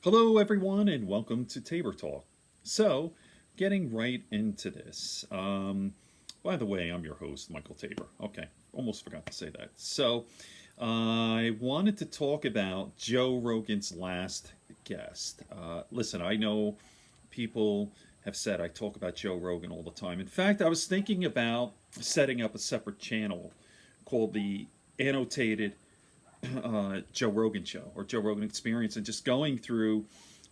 Hello, everyone, and welcome to Tabor Talk. So, getting right into this. By the way, I'm your host, Michael Tabor. Okay, almost forgot to say that. So, I wanted to talk about Joe Rogan's last guest. Listen, I know people have said I talk about Joe Rogan all the time. In fact, I was thinking about setting up a separate channel called the Annotated Joe Rogan Show or Joe Rogan Experience, and just going through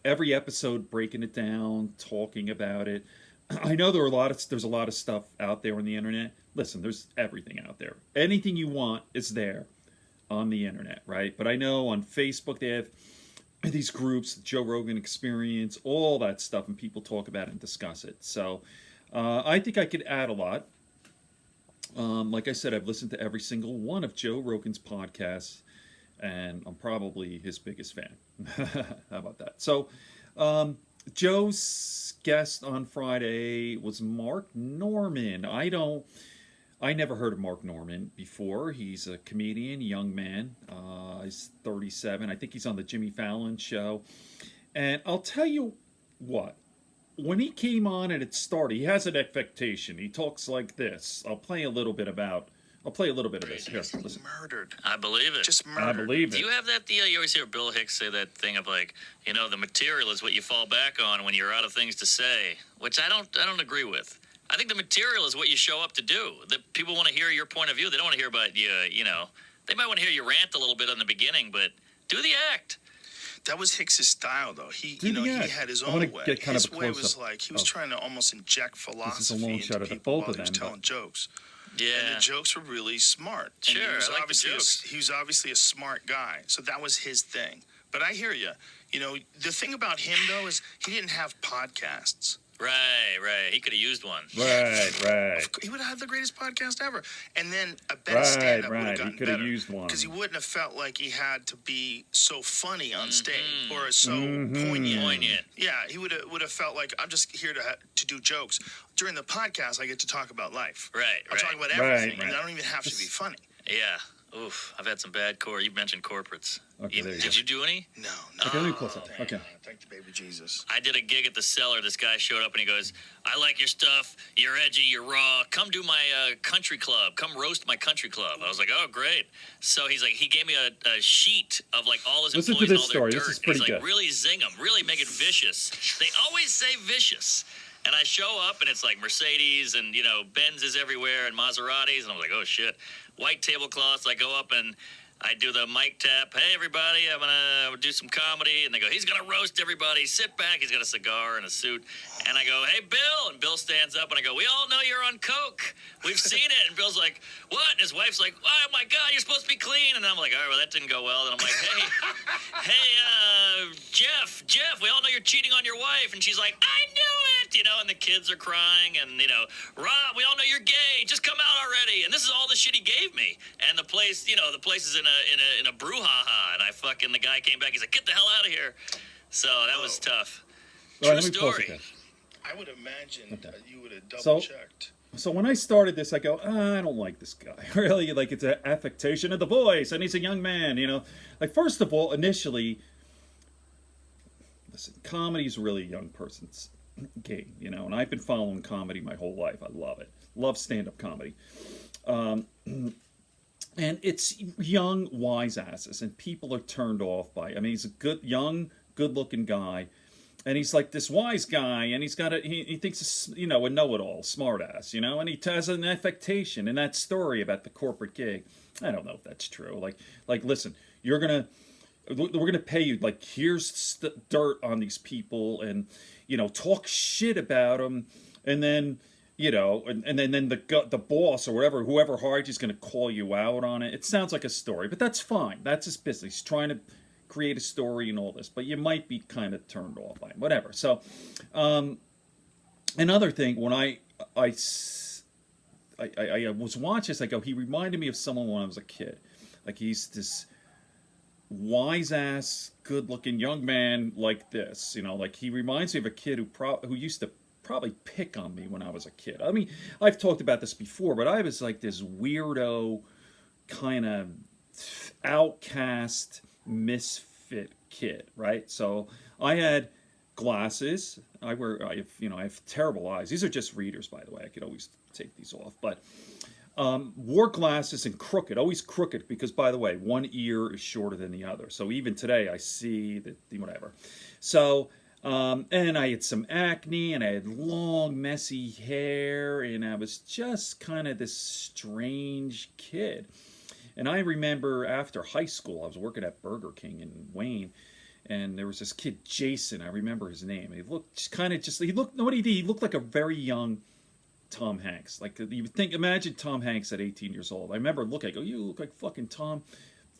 every episode, breaking it down, talking about it. I know there's a lot of stuff out there on the internet. Listen, there's everything out there. Anything you want is there on the internet, right? But I know on Facebook they have these groups, Joe Rogan Experience, all that stuff, and people talk about it and discuss it. So I think I could add a lot. Like I said, I've listened to every single one of Joe Rogan's podcasts, and I'm probably his biggest fan. How about that? So, Joe's guest on Friday was Mark Norman. I never heard of Mark Norman before. He's a comedian, young man. He's 37. I think he's on the Jimmy Fallon show. And I'll tell you what, when he came on and it started, he has an affectation. He talks like this. I'll play a little bit of this. Here, listen. Murdered. I believe it. Just murdered. I believe Do it. you have that deal? You always hear Bill Hicks say that thing of like, the material is what you fall back on when you're out of things to say, which I don't agree with. I think the material is what you show up to do. That people want to hear your point of view. They don't want to hear about you. They might want to hear you rant a little bit in the beginning, but do the act. That was Hicks's style, though. He had his I own wanna way. get kind of His a way was close-up. like he was trying to almost inject philosophy This is a long into shot of the people both while of he was them, telling jokes. Yeah. And the jokes were really smart. And Sure, he was I like the obviously jokes. he was obviously a smart guy, so that was his thing. But I hear you. The thing about him though is he didn't have podcasts. Right. He could have used one. Right. He would have had the greatest podcast ever. And then a better stand-up would have Right. gotten He could have better. used one. Because he wouldn't have felt like he had to be so funny on stage or so Mhm. Poignant. Yeah, he would have felt like I'm just here to do jokes. During the podcast, I get to talk about life. Right. I'm talking about everything, and I don't even have to be funny. Yeah. Oof. I've had some bad you mentioned corporates. Okay, there you Did go. you do any? No. Okay, let me close up. Thank Okay. Thank you, baby Jesus. I did a gig at the Cellar. This guy showed up and he goes, I like your stuff. You're edgy. You're raw. Come do my country club. Come roast my country club. I was like, oh, great. So he's like, he gave me a sheet of like all his Listen to employees this and all story. their This dirt. is pretty he's like, good. really zing them. Really make it vicious. They always say vicious. And I show up and it's like Mercedes and, Benzes everywhere and Maseratis. And I'm like, oh, shit. White tablecloths. I go up and I do the mic tap. Hey, everybody, I'm going to do some comedy. And they go, he's going to roast everybody. Sit back. He's got a cigar and a suit. And I go, hey, Bill. And Bill stands up and I go, we all know you're on coke. We've seen it. And Bill's like, what? And his wife's like, oh, my God, you're supposed to be clean. And I'm like, all right, well, that didn't go well. And I'm like, hey, Jeff, we all know you're cheating on your wife. And she's like, I knew it. And the kids are crying. And, Rob, we all know you're gay. Just come out already. And this is all the shit he gave me. And the place, the place is in a brouhaha, and the guy came back. He's like, "Get the hell out of here!" So that was tough. All right, True let me pause story. it then. I would imagine that you would have So- double-checked. So when I started this, I go, I don't like this guy. Really, like it's an affectation of the voice, and he's a young man, Like, first of all, initially, listen, comedy's really a young person's game, and I've been following comedy my whole life. I love it. Love stand-up comedy. And it's young, wise asses, and people are turned off by it. I mean, he's a good-looking guy, and he's like this wise guy, and he thinks, a know-it-all, smart-ass, and he has an affectation in that story about the corporate gig. I don't know if that's true. Like, listen, we're gonna pay you. Like, here's dirt on these people, and talk shit about them, and then. And then the boss or whoever hired you is going to call you out on it. It sounds like a story, but that's fine. That's his business. He's trying to create a story and all this, but you might be kind of turned off by it. Whatever. So, another thing, when I was watching this, I go, he reminded me of someone when I was a kid. Like, he's this wise ass, good looking young man like this. Like, he reminds me of a kid who used to probably pick on me when I was a kid. I mean, I've talked about this before, but I was like this weirdo kind of outcast misfit kid, right? So I had glasses. I have terrible eyes. These are just readers, by the way. I could always take these off, but wore glasses and crooked, always crooked, because by the way, one ear is shorter than the other. So even today, I see that whatever. So and I had some acne, and I had long, messy hair, and I was just kind of this strange kid. And I remember after high school, I was working at Burger King in Wayne, and there was this kid, Jason. I remember his name. He looked he looked, what he did, he looked like a very young Tom Hanks. Like, you would think, imagine Tom Hanks at 18 years old. I remember looking, I go, you look like fucking Tom.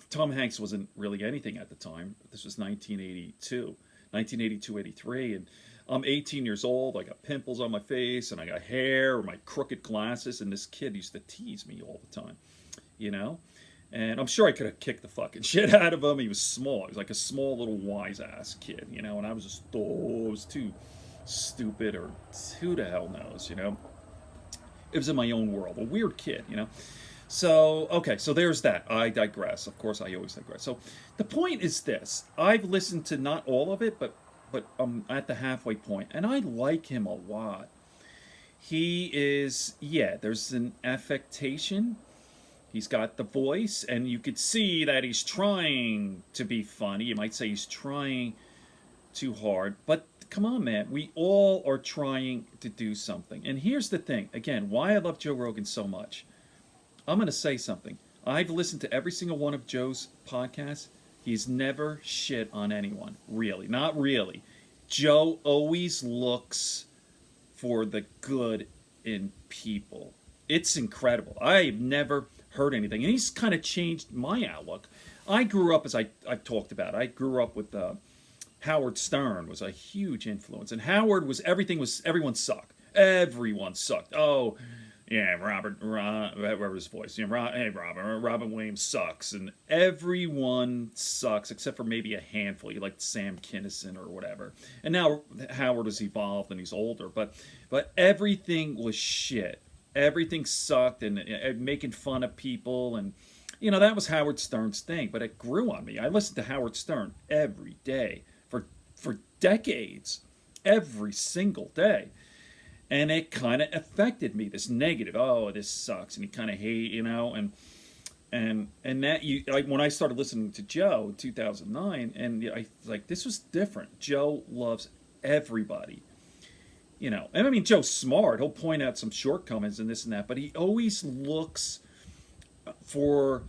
Tom Hanks wasn't really anything at the time. This was 1982, 83, and I'm 18 years old. I got pimples on my face, and I got hair, or my crooked glasses, and this kid used to tease me all the time, you know? And I'm sure I could have kicked the fucking shit out of him. He was small. He was like a small little wise-ass kid, you know? And I was just, I was too stupid, or who the hell knows, you know? It was in my own world. A weird kid, you know? So, okay, so there's that. I digress. Of course, I always digress. So the point is this. I've listened to not all of it, but I'm at the halfway point, and I like him a lot. He is, yeah, there's an affectation. He's got the voice, and you could see that he's trying to be funny. You might say he's trying too hard, but come on, man. We all are trying to do something. And here's the thing. Again, why I love Joe Rogan so much. I'm going to say something. I've listened to every single one of Joe's podcasts. He's never shit on anyone. Really. Not really. Joe always looks for the good in people. It's incredible. I've never heard anything. And he's kind of changed my outlook. I grew up, as I've talked about, I grew up with Howard Stern was a huge influence. And Howard was, everyone sucked. Everyone sucked. Oh, yeah, whatever his voice. You know, hey, Robin Williams sucks. And everyone sucks except for maybe a handful. You like Sam Kinison or whatever. And now Howard has evolved and he's older. But everything was shit. Everything sucked, and making fun of people. And, you know, that was Howard Stern's thing. But it grew on me. I listened to Howard Stern every day for decades. Every single day. And it kind of affected me, this negative, oh, this sucks, and you kind of hate, you know, and that, like, when I started listening to Joe in 2009, and I like, this was different. Joe loves everybody, you know, and I mean, Joe's smart. He'll point out some shortcomings and this and that, but he always looks for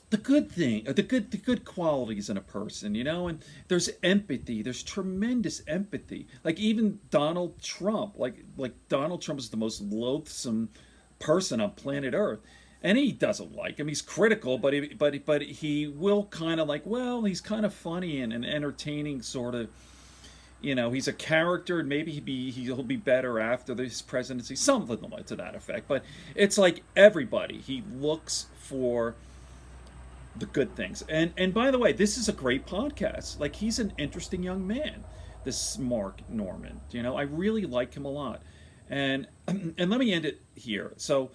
the good thing, the good qualities in a person, you know, and there's empathy. There's tremendous empathy. Like even Donald Trump, like Donald Trump is the most loathsome person on planet Earth, and he doesn't like him. He's critical, but he will kind of like, well, he's kind of funny and an entertaining sort of, you know, he's a character, and maybe he'll be better after his presidency, something to that effect. But it's like everybody, he looks for the good things. And by the way, this is a great podcast. Like, he's an interesting young man, this Mark Norman. You know, I really like him a lot. And let me end it here. So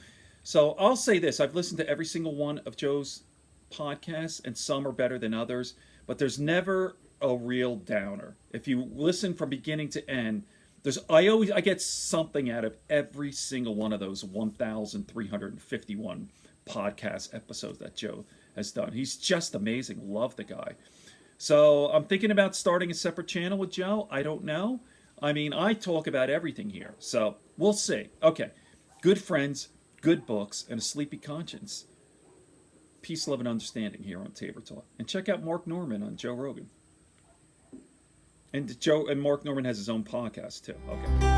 I'll say this. I've listened to every single one of Joe's podcasts, and some are better than others, but there's never a real downer. If you listen from beginning to end, I get something out of every single one of those 1,351 podcast episodes that Joe has done. He's just amazing. Love the guy. So I'm thinking about starting a separate channel with Joe. I don't know. I mean, I talk about everything here. So we'll see. Okay. Good friends, good books, and a sleepy conscience. Peace, love, and understanding here on Tabor Talk. And check out Mark Norman on Joe Rogan. And Mark Norman has his own podcast too. Okay.